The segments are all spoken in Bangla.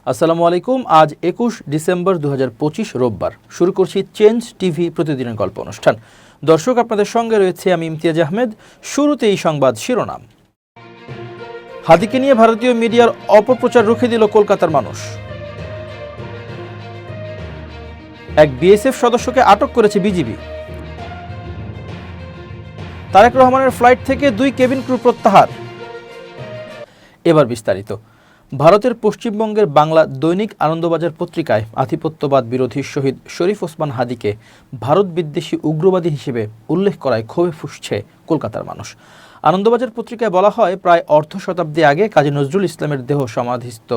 আসসালামু আলাইকুম। আজ 21 ডিসেম্বর 2025 রোববার। শুরু করছি চেঞ্জ টিভি প্রতিদিনের গল্প অনুষ্ঠান। দর্শক, আপনাদের সঙ্গে রয়েছে আমি ইমতিয়াজ আহমেদ। শুরুতেই সংবাদ শিরোনাম। হাদিকে নিয়ে ভারতীয় মিডিয়ার অপপ্রচার রুখে দিল কলকাতার মানুষ। এক বিএসএফ সদস্যকে আটক করেছে বিজিবি। তারেক রহমানের ফ্লাইট থেকে 2 কেবিন ক্রু প্রত্যাহার। এবার বিস্তারিত। ভারতের পশ্চিমবঙ্গের বাংলা দৈনিক আনন্দবাজার পত্রিকায় আধিপত্যবাদ বিরোধী শহীদ শরীফ ওসমান হাদিকে ভারত বিদ্বেষী উগ্রবাদী হিসেবে উল্লেখ করায় ক্ষোভে ফুঁসছে কলকাতার মানুষ। আনন্দবাজার পত্রিকায় বলা হয়, প্রায় অর্ধ শতাব্দী আগে কাজী নজরুল ইসলামের দেহ সমাধিস্থ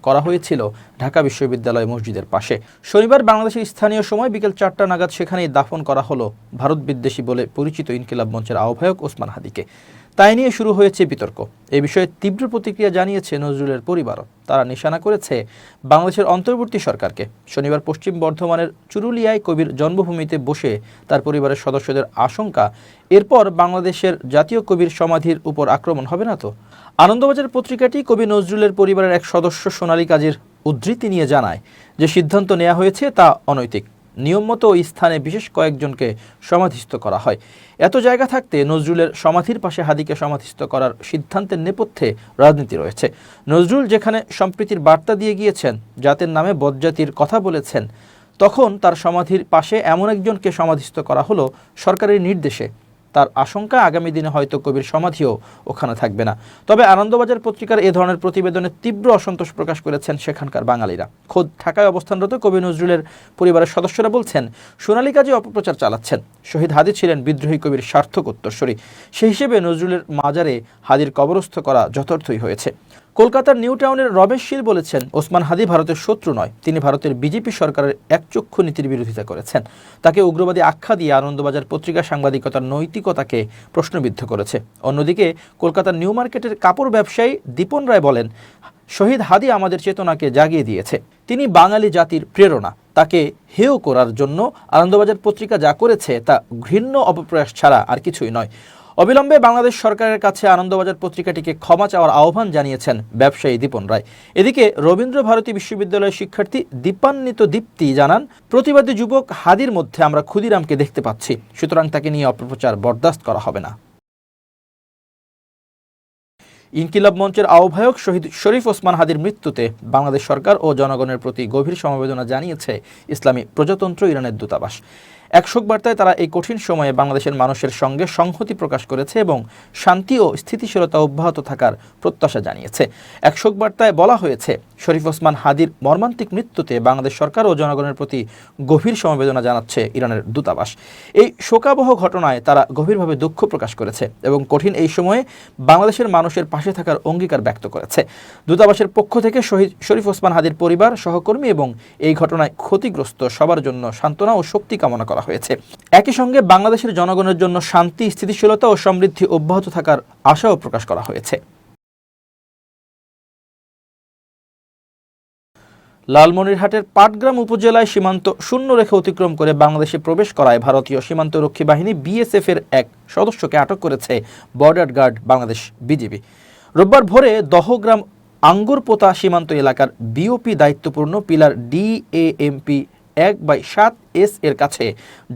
করা হয়েছিল ঢাকা বিশ্ববিদ্যালয় মসজিদের পাশে। শনিবার বাংলাদেশের স্থানীয় সময় বিকেল 4টা নাগাদ সেখানেই দাফন করা হলো ভারত বিদ্বেষী বলে পরিচিত ইনকিলাব মঞ্চের আহ্বায়ক ওসমান হাদিকে। তাই নিয়ে শুরু হয়েছে বিতর্ক। এ বিষয়ে তীব্র প্রতিক্রিয়া জানিয়েছে নজরুলের পরিবারও। তারা নিশানা করেছে বাংলাদেশের অন্তর্বর্তী সরকারকে। শনিবার পশ্চিম বর্ধমানের চুরুলিয়ায় কবির জন্মভূমিতে বসে তার পরিবারের সদস্যদের আশঙ্কা, এরপর বাংলাদেশের জাতীয় কবির সমাধির উপর আক্রমণ হবে না তো। আনন্দবাজার পত্রিকাটি কবি নজরুলের পরিবারের এক সদস্য সোনালী কাজীর উদ্ধৃতি নিয়ে জানায় যে সিদ্ধান্ত নেওয়া হয়েছে তা অনৈতিক। নিয়মমত ওই স্থানে বিশেষ কয়েকজনকে সমাধিস্থ করা হয়। এত জায়গা থাকতে নজরুলের সমাধির পাশে হাদিকে সমাধিস্থ করার সিদ্ধান্তের নেপথ্যে রাজনীতি রয়েছে। নজরুল যেখানে সম্প্রীতির বার্তা দিয়ে গিয়েছেন, জাতের নামে বদজাতির কথা বলেছেন, তখন তার সমাধির পাশে এমন একজনকে সমাধিস্থ করা হলো সরকারের নির্দেশে। তার আশঙ্কা, আগামী দিনে হয়তো কবির সমাধিও ওখানে থাকবে না। তবে আনন্দবাজার পত্রিকার এ ধরনের প্রতিবেদনে তীব্র অসন্তোষ প্রকাশ করেছেন সেখানকার বাঙালিরা। খোদ ঢাকায় অবস্থানরত কবি নজরুলের পরিবারের সদস্যরা বলছেন, সোনালী কাজী অপপ্রচার চালাচ্ছেন। শহীদ হাদি ছিলেন বিদ্রোহী কবির সার্থক উত্তরসূরি। সেই হিসেবে নজরুলের মাজারে হাদির কবরস্থ করা যথার্থই হয়েছে। কলকাতার নিউ টাউনের রমেশ শীল বলেছেন, ওসমান হাদি ভারতের শত্রু নয়, তিনি ভারতের বিজেপি সরকারের একচক্ষু নীতির বিরোধিতা করেছেন। তাকে উগ্রবাদী আখ্যা দিয়ে আনন্দবাজার পত্রিকা সাংবাদিকতার নৈতিকতাকে প্রশ্নবিদ্ধ করেছে। অন্যদিকে কলকাতার নিউ মার্কেটের কাপড় ব্যবসায়ী দীপন রায় বলেন, শহীদ হাদি আমাদের চেতনাকে জাগিয়ে দিয়েছে। তিনি বাঙালি জাতির প্রেরণা। তাকে হেয় করার জন্য আনন্দবাজার পত্রিকা যা করেছে তা ঘৃণ্য অপপ্রয়াস ছাড়া আর কিছুই নয়। অবিলম্বে বাংলাদেশ সরকারের কাছে আনন্দবাজার পত্রিকাটিকে ক্ষমা চাওয়ার আহ্বান জানিয়েছেন ব্যবসায়ী দীপন রায়। এদিকে রবীন্দ্র ভারতী বিশ্ববিদ্যালয়ের শিক্ষার্থী দীপান্বিত দীপ্তি জানান, প্রতিবাদী যুবক হাদির মধ্যে আমরা ক্ষুদিরামকে দেখতে পাচ্ছি, সুতরাং তাকে নিয়ে অপপ্রচার বরদাস্ত করা হবে না। ইনকিলাব মঞ্চের আহ্বায়ক শহীদ শরীফ ওসমান হাদির মৃত্যুতে বাংলাদেশ সরকার ও জনগণের প্রতি গভীর সমবেদনা জানিয়েছে ইসলামী প্রজাতন্ত্র ইরানের দূতাবাস। এক শোক বার্তায় তারা এই কঠিন সময়ে বাংলাদেশের মানুষের সঙ্গে সংহতি প্রকাশ করেছে এবং শান্তি ও স্থিতিশীলতা অব্যাহত থাকার প্রত্যাশা জানিয়েছে। এক শোক বার্তায় বলা হয়েছে, শরীফ ওসমান হাদির মর্মান্তিক মৃত্যুতে বাংলাদেশ সরকার ও জনগণের প্রতি গভীর সমবেদনা জানাচ্ছে ইরানের দূতাবাস। এই শোকাবহ ঘটনায় তারা গভীরভাবে দুঃখ প্রকাশ করেছে এবং কঠিন এই সময়ে বাংলাদেশের মানুষের পাশে থাকার অঙ্গীকার ব্যক্ত করেছে। দূতাবাসের পক্ষ থেকে শহীদ শরীফ ওসমান হাদির পরিবার, সহকর্মী এবং এই ঘটনায় ক্ষতিগ্রস্ত সবার জন্য সান্ত্বনা ও শক্তি কামনা করা হয়েছে। একই সঙ্গে বাংলাদেশের জনগণের জন্য শান্তি, স্থিতিশীলতা ও সমৃদ্ধি অব্যাহত থাকার আশাও প্রকাশ করা হয়েছে। লালমনিরহাটের পাটগ্রাম উপজেলায় সীমান্ত শূন্য রেখা অতিক্রম করে বাংলাদেশে প্রবেশ করায় ভারতীয় সীমান্তরক্ষী বাহিনী বিএসএফ এর এক সদস্যকে আটক করেছে বর্ডার গার্ড বাংলাদেশ বিজিবি। রোববার ভোরে দহগ্রাম আঙ্গুরপোতা সীমান্ত এলাকার বিওপি দায়িত্বপূর্ণ পিলার DAMP 1/7S এর কাছে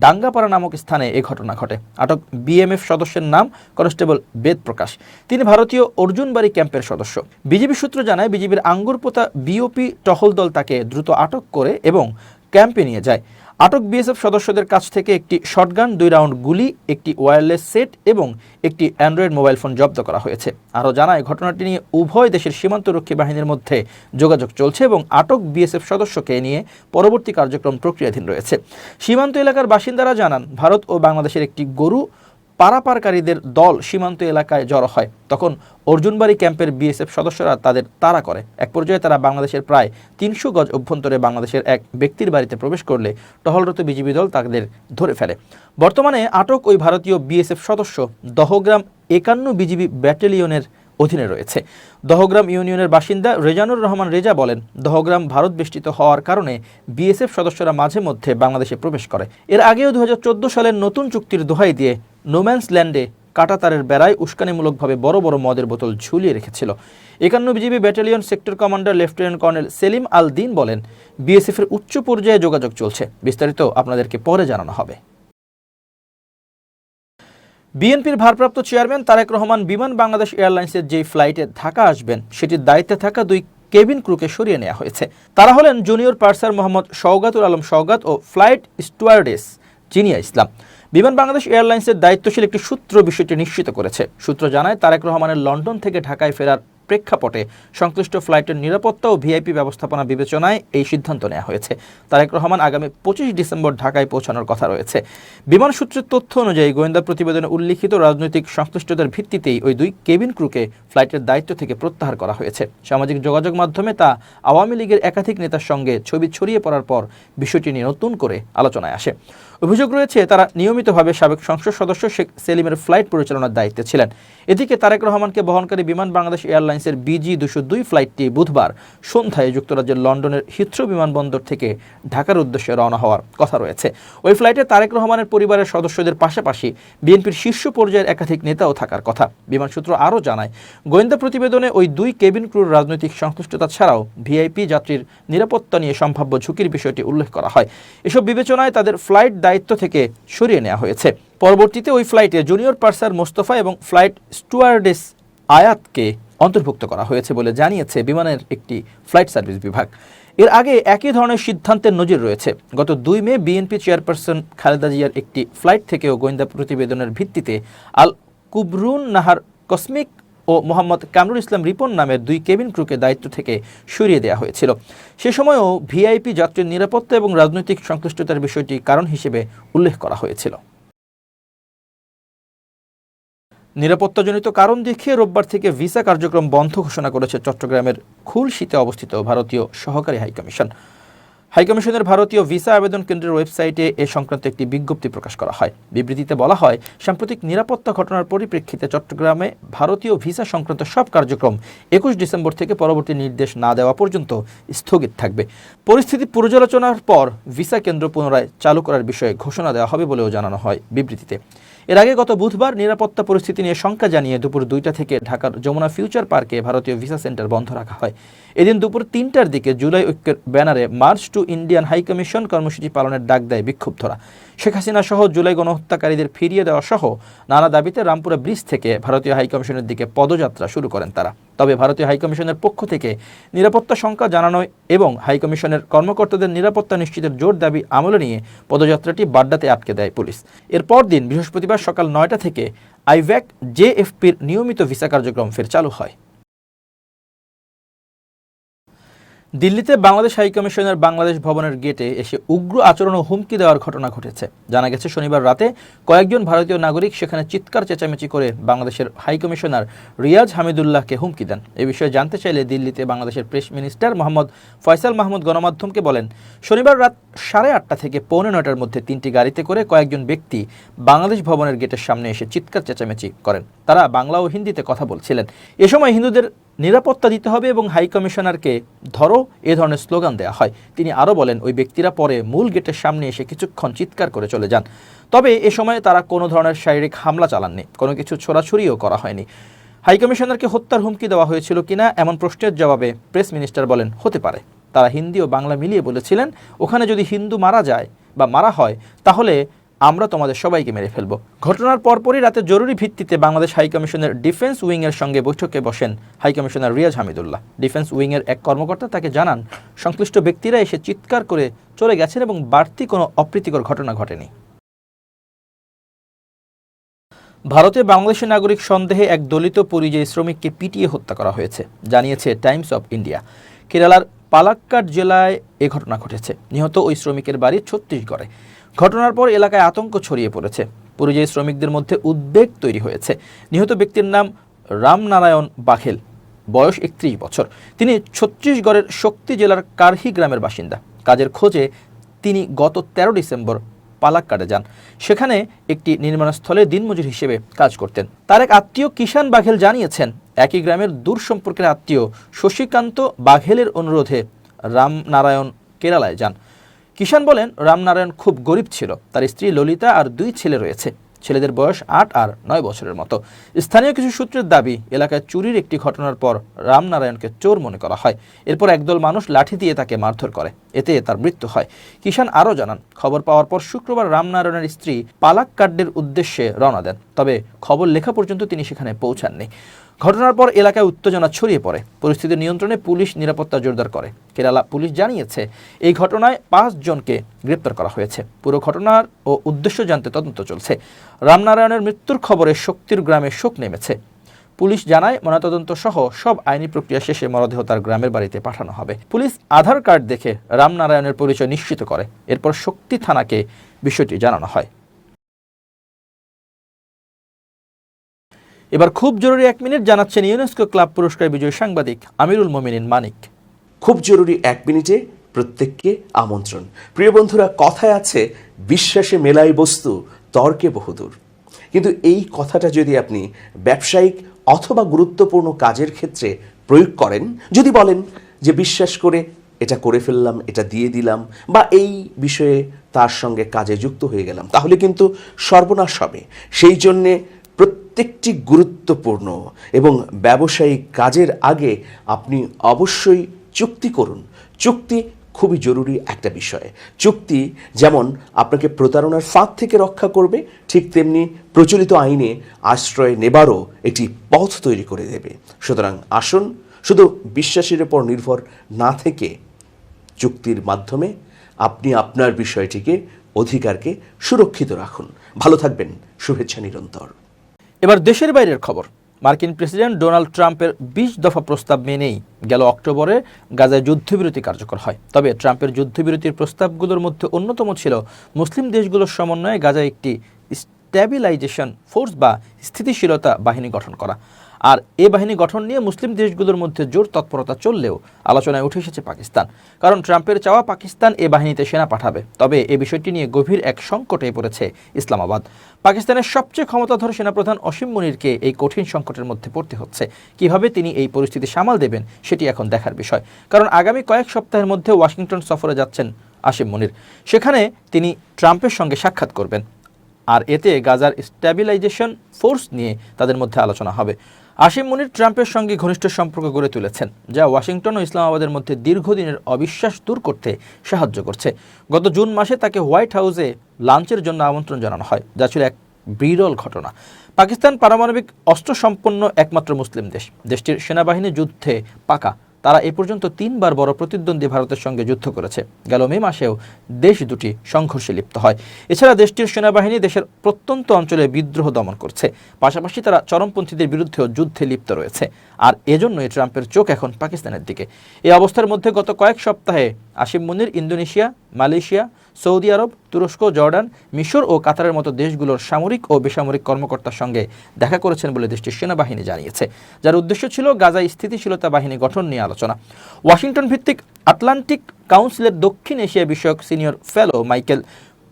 ডাঙ্গাপাড়া নামক স্থানে এ ঘটনা ঘটে। আটক বিএমএফ সদস্যের নাম কনস্টেবল বেদ প্রকাশ। তিনি ভারতীয় অর্জুনবাড়ি ক্যাম্পের সদস্য। বিজিবি সূত্র জানায়, বিজিবির আঙ্গুরপোতা বিওপি টহল দল তাকে দ্রুত আটক করে এবং ক্যাম্পে নিয়ে যায়। আটক বিএসএফ সদস্যদের কাছ থেকে একটি শটগান, 2 রাউন্ড গুলি, একটি ওয়্যারলেস সেট এবং একটি অ্যান্ড্রয়েড মোবাইল ফোন জব্দ করা হয়েছে। আরও জানায়, ঘটনাটি নিয়ে উভয় দেশের সীমান্তরক্ষী বাহিনীর মধ্যে যোগাযোগ চলছে এবং আটক বিএসএফ সদস্যকে নিয়ে পরবর্তী কার্যক্রম প্রক্রিয়াধীন রয়েছে। সীমান্ত এলাকার বাসিন্দারা জানান, ভারত ও বাংলাদেশের একটি গরু পারাপারকারীদের দল সীমান্ত এলাকায় জড়ো হয়। তখন অর্জুনবাড়ি ক্যাম্পের বিএসএফ সদস্যরা তাদের তাড়া করে। এক পর্যায়ে তারা বাংলাদেশের প্রায় 300 গজ অভ্যন্তরে বাংলাদেশের এক ব্যক্তির বাড়িতে প্রবেশ করলে টহলরত বিজিবি দল তাদের ধরে ফেলে। বর্তমানে আটক ওই ভারতীয় বিএসএফ সদস্য দহগ্রাম 51 বিজিবি ব্যাটালিয়নের অধীনে রয়েছে। দহগ্রাম ইউনিয়নের বাসিন্দা রেজানুর রহমান রেজা বলেন, দহগ্রাম ভারত বেষ্টিত হওয়ার কারণে বিএসএফ সদস্যরা মাঝে মধ্যে বাংলাদেশে প্রবেশ করে। এর আগেও 2014 সালের নতুন চুক্তির দোহাই দিয়ে নোম্যান্স ল্যান্ডে কাঁটাতারের বেড়ায় উস্কানিমূলকভাবে বড় বড় মদের বোতল ঝুলিয়ে রেখেছিল। 51 BGB battalion sector commander lieutenant colonel Selim Al Din বলেন, বিএসএফের উচ্চ পর্যায়ে যোগাযোগ চলছে, বিস্তারিত আপনাদেরকে পরে জানানো হবে। বিএনপির ভারপ্রাপ্ত চেয়ারম্যান তারেক রহমান বিমান বাংলাদেশ এয়ারলাইন্সের যে ফ্লাইটে ঢাকা আসবেন সেটির দায়িত্বে থাকা 2 কেবিন ক্রুকে সরিয়ে নেওয়া হয়েছে। তারা হলেন জুনিয়র পার্সার মোহাম্মদ শওগাতুল আলম শওগাত ও ফ্লাইট স্টুয়ার্ডেস জিনিয়া ইসলাম। বিমান বাংলাদেশ এয়ারলাইন্সের দায়িত্বশীল একটি সূত্র বিষয়টি নিশ্চিত করেছে। সূত্র জানায়, তারেক রহমানের লন্ডন থেকে ঢাকায় ফেরার প্রেক্ষাপটে সংশ্লিষ্ট ফ্লাইটের নিরাপত্তা ও ভিআইপি ব্যবস্থাপনা বিবেচনায় এই সিদ্ধান্ত নেওয়া হয়েছে। তারেক রহমান আগামী 25 ডিসেম্বর ঢাকায় পৌঁছানোর কথা রয়েছে। বিমান সূত্রের তথ্য অনুযায়ী গোয়েন্দা প্রতিবেদনে উল্লিখিত রাজনৈতিক সংশ্লিষ্টতার ভিত্তিতেই ওই 2 কেবিন ক্রুকে ফ্লাইটের দায়িত্ব থেকে প্রত্যাহার করা হয়েছে। সামাজিক যোগাযোগ মাধ্যমে তা আওয়ামী লীগের একাধিক নেতার সঙ্গে ছবি ছড়িয়ে পড়ার পর বিষয়টি নিয়ে নতুন করে আলোচনায় আসে। অভিযোগ রয়েছে, তারা নিয়মিতভাবে সাবেক সংসদ সদস্য শেখ সেলিমের ফ্লাইট পরিচালনার দায়িত্বে ছিলেন। এদিকে তারেক রহমানকে বহনকারী বিমান বাংলাদেশ এয়ারলাইন্সের BG-202 ফ্লাইটটি বুধবার সন্ধ্যায় যুক্তরাজ্যের লন্ডনের হিথ্রো বিমানবন্দর থেকে ঢাকার উদ্দেশ্যে রওনা হওয়ার কথা রয়েছে। ওই ফ্লাইটে তারেক রহমানের পরিবারের সদস্যদের পাশাপাশি বিএনপির শীর্ষ পর্যায়ের একাধিক নেতাও থাকার কথা। বিমান সূত্র আরও জানায়, গোয়েন্দা প্রতিবেদনে ওই 2 কেবিন ক্রুর রাজনৈতিক সংশ্লিষ্টতা ছাড়াও ভিআইপি যাত্রীর নিরাপত্তা নিয়ে সম্ভাব্য ঝুঁকির বিষয়টি উল্লেখ করা হয়। এসব বিবেচনায় তাদের ফ্লাইট দায়িত্ব থেকে সরিয়ে নেওয়া হয়েছে। পরবর্তীতে ওই ফ্লাইটে জুনিয়র পার্সার মোস্তফা এবং ফ্লাইট স্টুয়ার্ডেস আয়াতকে অন্তর্ভুক্ত করা হয়েছে বলে জানিয়েছে বিমানের একটি ফ্লাইট সার্ভিস বিভাগ। এর আগে একই ধরনের সিদ্ধান্তের নজির রয়েছে। গত 2 মে বিএনপি চেয়ারপারসন খালেদা জিয়ার একটি ফ্লাইট থেকেও গোয়েন্দা প্রতিবেদনের ভিত্তিতে আল কুবরুন নাহার কসমিক ও মোহাম্মদ কামরুল ইসলাম রিপন নামের 2 কেবিন ক্রুকে দায়িত্ব থেকে সরিয়ে দেওয়া হয়েছিল। সে সময়ও ভিআইপি যাত্রীর নিরাপত্তা এবং রাজনৈতিক সংশ্লিষ্টতার বিষয়টি কারণ হিসেবে উল্লেখ করা হয়েছিল। নিরাপত্তাজনিত কারণ দেখিয়ে রোববার থেকে ভিসা কার্যক্রম বন্ধ ঘোষণা করেছে চট্টগ্রামের খুলশীতে অবস্থিত ভারতীয় সহকারী হাইকমিশন। হাইকমিশনের ভারতীয় ভিসা আবেদন কেন্দ্রের ওয়েবসাইটে এ সংক্রান্ত একটি বিজ্ঞপ্তি প্রকাশ করা হয়। বিবৃতিতে বলা হয়, সাম্প্রতিক নিরাপত্তা ঘটনার পরিপ্রেক্ষিতে চট্টগ্রামে ভারতীয় ভিসা সংক্রান্ত সব কার্যক্রম 21 ডিসেম্বর থেকে পরবর্তী নির্দেশ না দেওয়া পর্যন্ত স্থগিত থাকবে। পরিস্থিতি পর্যালোচনার পর ভিসা কেন্দ্র পুনরায় চালু করার বিষয়ে ঘোষণা দেওয়া হবে বলেও জানানো হয় বিবৃতিতে। এর আগে গত বুধবার নিরাপত্তা পরিস্থিতি নিয়ে শঙ্কা জানিয়ে দুপুর 2টা থেকে ঢাকার যমুনা ফিউচার পার্কে ভারতীয় ভিসা সেন্টার বন্ধ রাখা হয়। এদিন দুপুর 3টার দিকে জুলাই ঐক্যের ব্যানারে মার্চ টু ইন্ডিয়ান হাইকমিশন কর্মসূচি পালনের ডাক দেয় বিক্ষুব্ধরা। শেখ হাসিনা সহ জুলাই গণহত্যাকারীদের ফিরিয়ে দেওয়া সহ নানা দাবিতে রামপুরা ব্রিজ থেকে ভারতীয় হাইকমিশনের দিকে পদযাত্রা শুরু করেন তারা। তবে ভারতীয় হাইকমিশনের পক্ষ থেকে নিরাপত্তা শঙ্কা জানানো এবং হাইকমিশনের কর্মকর্তাদের নিরাপত্তা নিশ্চিতের জোর দাবি আমলে নিয়ে পদযাত্রাটি বাড্ডাতে আটকে দেয় পুলিশ। এর পরদিন বৃহস্পতিবার সকাল 9টা থেকে আইভ্যাক জেএফপির নিয়মিত ভিসা কার্যক্রম ফের চালু হয়। দিল্লিতে বাংলাদেশ হাইকমিশনের বাংলাদেশ ভবনের গেটে এসে উগ্র আচরণ ও হুমকি দেওয়ার ঘটনা ঘটেছে। জানা গেছে, শনিবার রাতে কয়েকজন ভারতীয় নাগরিক সেখানে চিৎকার চেঁচামেচি করে বাংলাদেশের হাইকমিশনার রিয়াজ হামিদুল্লাহকে হুমকি দেন। এ বিষয়ে জানতে চাইলে দিল্লিতে বাংলাদেশের প্রেস মিনিস্টার মোহাম্মদ ফয়সাল মাহমুদ গণমাধ্যমকে বলেন, শনিবার রাত 8:30 থেকে 8:45-র মধ্যে 3টি গাড়িতে করে কয়েকজন ব্যক্তি বাংলাদেশ ভবনের গেটের সামনে এসে চিৎকার চেঁচামেচি করেন। তারা বাংলা ও হিন্দিতে কথা বলছিলেন। এ সময় হিন্দুদের নিরাপত্তা দিতে হবে এবং হাইকমিশনারকে ধরো এ ধরনের স্লোগান দেওয়া হয়। তিনি আরও বলেন, ওই ব্যক্তিরা পরে মূল গেটের সামনে এসে কিছুক্ষণ চিৎকার করে চলে যান। তবে এ সময় তারা কোনো ধরনের শারীরিক হামলা চালাননি, কোনো কিছু ছোড়াছুড়িও করা হয়নি। হাইকমিশনারকে হত্যার হুমকি দেওয়া হয়েছিল কিনা এমন প্রশ্নের জবাবে প্রেস মিনিস্টার বলেন, হতে পারে। তারা হিন্দি ও বাংলা মিলিয়ে বলেছিলেন, ওখানে যদি হিন্দু মারা যায় বা মারা হয় তাহলে আমরা তোমাদের সবাইকে মেরে ফেলব। ঘটনার পরপরই রাতে জরুরি ভিত্তিতে বাংলাদেশ হাইকমিশনের ডিফেন্স উইংয়ের সঙ্গে বৈঠকে বসেন হাইকমিশনার রিয়াজ হামিদুল্লাহ। ডিফেন্স উইংয়ের এক কর্মকর্তা তাকে জানান, সংশ্লিষ্ট ব্যক্তিরা এসে চিৎকার করে চলে গেছেন এবং বাড়তি কোনো অপ্রীতিকর ঘটনা ঘটেনি। ভারতে বাংলাদেশি নাগরিক সন্দেহে এক দলিত পরিযায়ী শ্রমিককে পিটিয়ে হত্যা করা হয়েছে, জানিয়েছে টাইমস অফ ইন্ডিয়া। কেরালার পালাক্কাড জেলায় এ ঘটনা ঘটেছে। নিহত ওই শ্রমিকের বাড়ি ছত্তিশগড়ে। ঘটনার পর এলাকায় আতঙ্ক ছড়িয়ে পড়েছে। পরিযায়ী শ্রমিকদের মধ্যে উদ্বেগ তৈরি হয়েছে। নিহত ব্যক্তির নাম রামনারায়ণ বাঘেল, বয়স 31 বছর। তিনি ছত্তিশগড়ের শক্তি জেলার কারহি গ্রামের বাসিন্দা। কাজের খোঁজে তিনি গত 13 ডিসেম্বর পালাক্কাডে যান। সেখানে একটি নির্মাণস্থলে দিনমজুর হিসেবে কাজ করতেন। তার এক আত্মীয় কিষান বাঘেল জানিয়েছেন, একই গ্রামের দূর সম্পর্কের আত্মীয় শশীকান্ত বাঘেলের অনুরোধে রামনারায়ণ কেরালায় যান। কিষান বলেন, রামনারায়ণ খুব গরিব ছিল। তার স্ত্রী ললিতা আর 2 ছেলে রয়েছে। ছেলেদের বয়স 8 আর 9 বছরের মতো। স্থানীয় কিছু সূত্রের দাবি, এলাকায় চুরির একটি ঘটনার পর রামনারায়ণকে চোর মনে করা হয়। এরপর একদল মানুষ লাঠি দিয়ে তাকে মারধর করে, এতে তার মৃত্যু হয়। কিষান আরও জানান, খবর পাওয়ার পর শুক্রবার রামনারায়ণের স্ত্রী পালাক্কাডের উদ্দেশ্যে রওনা দেন, তবে খবর লেখা পর্যন্ত তিনি সেখানে পৌঁছাননি। ঘটনার পর এলাকায় উত্তেজনা ছড়িয়ে পড়ে। পরিস্থিতি নিয়ন্ত্রণে পুলিশ নিরাপত্তা জোরদার করে। কেরালা পুলিশ জানিয়েছে, এই ঘটনায় 5 জনকে গ্রেপ্তার করা হয়েছে। পুরো ঘটনার ও উদ্দেশ্য জানতে তদন্ত চলছে। রামনারায়ণের মৃত্যুর খবরে শক্তির গ্রামে শোক নেমেছে। পুলিশ জানায়, ময়নাতদন্ত সহ সব আইনি প্রক্রিয়া শেষে মরদেহ তার গ্রামের বাড়িতে পাঠানো হবে। পুলিশ আধার কার্ড দেখে রামনারায়ণের পরিচয় নিশ্চিত করে। এরপর শক্তি থানাকে বিষয়টি জানানো হয়। এবার খুব জরুরি 1 মিনিট জানাচ্ছেন ইউনেস্কো ক্লাব পুরস্কার বিজয়ী সাংবাদিক আমিরুল মোমিনিন মানিক। খুব জরুরি 1 মিনিটে প্রত্যেককে আমন্ত্রণ। প্রিয় বন্ধুরা, কথায় আছে, বিশ্বাসে মেলাই বস্তু, তর্কে বহুদূর। কিন্তু এই কথাটা যদি আপনি ব্যবসায়িক অথবা গুরুত্বপূর্ণ কাজের ক্ষেত্রে প্রয়োগ করেন, যদি বলেন যে বিশ্বাস করে এটা করে ফেললাম, এটা দিয়ে দিলাম, বা এই বিষয়ে তার সঙ্গে কাজে যুক্ত হয়ে গেলাম, তাহলে কিন্তু সর্বনাশ হবে। সেই জন্যে প্রত্যেকটি গুরুত্বপূর্ণ এবং ব্যবসায়িক কাজের আগে আপনি অবশ্যই চুক্তি করুন। চুক্তি খুবই জরুরি একটা বিষয়। চুক্তি যেমন আপনাকে প্রতারণার ফাঁদ থেকে রক্ষা করবে, ঠিক তেমনি প্রচলিত আইনে আশ্রয় নেবারও একটি পথ তৈরি করে দেবে। সুতরাং আসুন, শুধু বিশ্বাসের উপর নির্ভর না থেকে চুক্তির মাধ্যমে আপনি আপনার বিষয়টিকে, অধিকারকে সুরক্ষিত রাখুন। ভালো থাকবেন, শুভেচ্ছা নিরন্তর। এবার দেশের বাইরের খবর। মার্কিন প্রেসিডেন্ট ডোনাল্ড ট্রাম্পের 20 দফা প্রস্তাব মেনেই গেল অক্টোবরে গাজায় যুদ্ধবিরতি কার্যকর হয়। তবে ট্রাম্পের যুদ্ধবিরতির প্রস্তাবগুলোর মধ্যে অন্যতম ছিল মুসলিম দেশগুলোর সমন্বয়ে গাজায় একটি স্ট্যাবিলাইজেশন ফোর্স বা স্থিতিশীলতা বাহিনী গঠন করা। আর এ বাহিনী গঠন নিয়ে মুসলিম দেশগুলোর মধ্যে জোর তৎপরতা চললেও আলোচনায় উঠে এসেছে পাকিস্তান। কারণ ট্রাম্পের চাওয়া পাকিস্তান এ বাহিনীতে সেনা পাঠাবে। তবে এ বিষয়টি নিয়ে গভীর এক সংকটে পড়েছে ইসলামাবাদ। পাকিস্তানের সবচেয়ে ক্ষমতাধর সেনাপ্রধান অসীম মুনিরকে এই কঠিন সংকটের মধ্যে পড়তে হচ্ছে। কিভাবে তিনি এই পরিস্থিতি সামাল দেবেন সেটি এখন দেখার বিষয়। কারণ আগামী কয়েক সপ্তাহের মধ্যে ওয়াশিংটন সফরে যাচ্ছেন আসিম মুনির। সেখানে তিনি ট্রাম্পের সঙ্গে সাক্ষাৎ করবেন। আর এতে গাজার স্ট্যাবিলাইজেশন ফোর্স নিয়ে তাদের মধ্যে আলোচনা হবে। আসিম মুনির ট্রাম্পের সঙ্গে ঘনিষ্ঠ সম্পর্ক গড়ে তুলেছেন, যা ওয়াশিংটন ও ইসলামাবাদের মধ্যে দীর্ঘদিনের অবিশ্বাস দূর করতে সাহায্য করছে। গত জুন মাসে তাকে হোয়াইট হাউসে লাঞ্চের জন্য আমন্ত্রণ জানানো হয়, যা ছিল এক বিরল ঘটনা। পাকিস্তান পারমাণবিক অস্ত্র সম্পন্ন একমাত্র মুসলিম দেশ। দেশটির সেনাবাহিনী যুদ্ধে পাকা। তারা এ পর্যন্ত 3 বার বড় প্রতিদ্বন্দ্বী ভারতের সঙ্গে যুদ্ধ করেছে। গেল মে মাসেও দেশ দুটি সংঘর্ষে লিপ্ত হয়। এছাড়া দেশটির সেনাবাহিনী দেশের প্রত্যন্ত অঞ্চলে বিদ্রোহ দমন করছে। পাশাপাশি তারা চরমপন্থীদের বিরুদ্ধেও যুদ্ধে লিপ্ত রয়েছে। আর এজন্যই ট্রাম্পের চোখ এখন পাকিস্তানের দিকে। এই অবস্থার মধ্যে গত কয়েক সপ্তাহে আসিম মুনির ইন্দোনেশিয়া, মালয়েশিয়া, সৌদি আরব, তুরস্ক, জর্ডান, মিশর ও কাতারের মতো দেশগুলোর সামরিক ও বেসামরিক কর্মকর্তার সঙ্গে দেখা করেছেন বলে দেশটির সেনাবাহিনী জানিয়েছে, যার উদ্দেশ্য ছিল গাজায় স্থিতিশীলতা বাহিনী গঠন নিয়ে আলোচনা। ওয়াশিংটন ভিত্তিক আটলান্টিক কাউন্সিলের দক্ষিণ এশিয়া বিষয়ক সিনিয়র ফেলো মাইকেল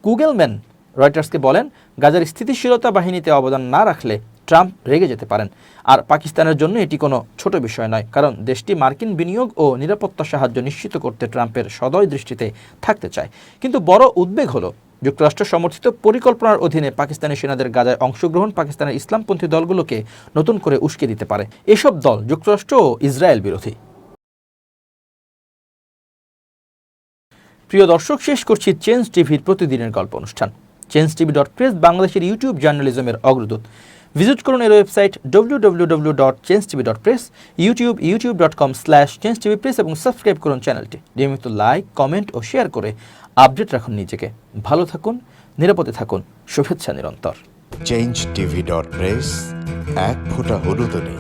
কুগেলম্যান রয়টার্সকে বলেন, গাজার স্থিতিশীলতা বাহিনীতে অবদান না রাখলে ট্রাম্প রেগে যেতে পারেন। আর পাকিস্তানের জন্য এটি কোনো ছোট বিষয় নয়, কারণ দেশটি মার্কিন বিনিয়োগ ও নিরাপত্তা সাহায্য নিশ্চিত করতে ট্রাম্পের সদয় দৃষ্টিতে থাকতে চায়। কিন্তু বড় উদ্বেগ হলো, যুক্তরাষ্ট্র সমর্থিত পরিকল্পনার অধীনে পাকিস্তানি সেনাদের গাজায় অংশগ্রহণ পাকিস্তানের ইসলামপন্থী দলগুলোকে নতুন করে উস্কে দিতে পারে। এসব দল যুক্তরাষ্ট্র ও ইসরায়েল বিরোধী। প্রিয় দর্শক, শেষ করছি চেঞ্জ টিভির প্রতিদিনের গল্প অনুষ্ঠান। changetv.press বাংলাদেশের ইউটিউব জার্নালিজমের অগ্রদূত। ভিজিট করুন এর ওয়েবসাইট www.changetv.press, ইউটিউব youtube.com/changetv.press এবং সাবস্ক্রাইব করুন চ্যানেলটি। নিয়মিত লাইক, কমেন্ট ও শেয়ার করে আপডেট রাখুন নিজেকে। ভালো থাকুন, নিরাপদে থাকুন, শুভেচ্ছা নিরন্তর। changetv.press, এক ফোঁটা হলুদও নেই।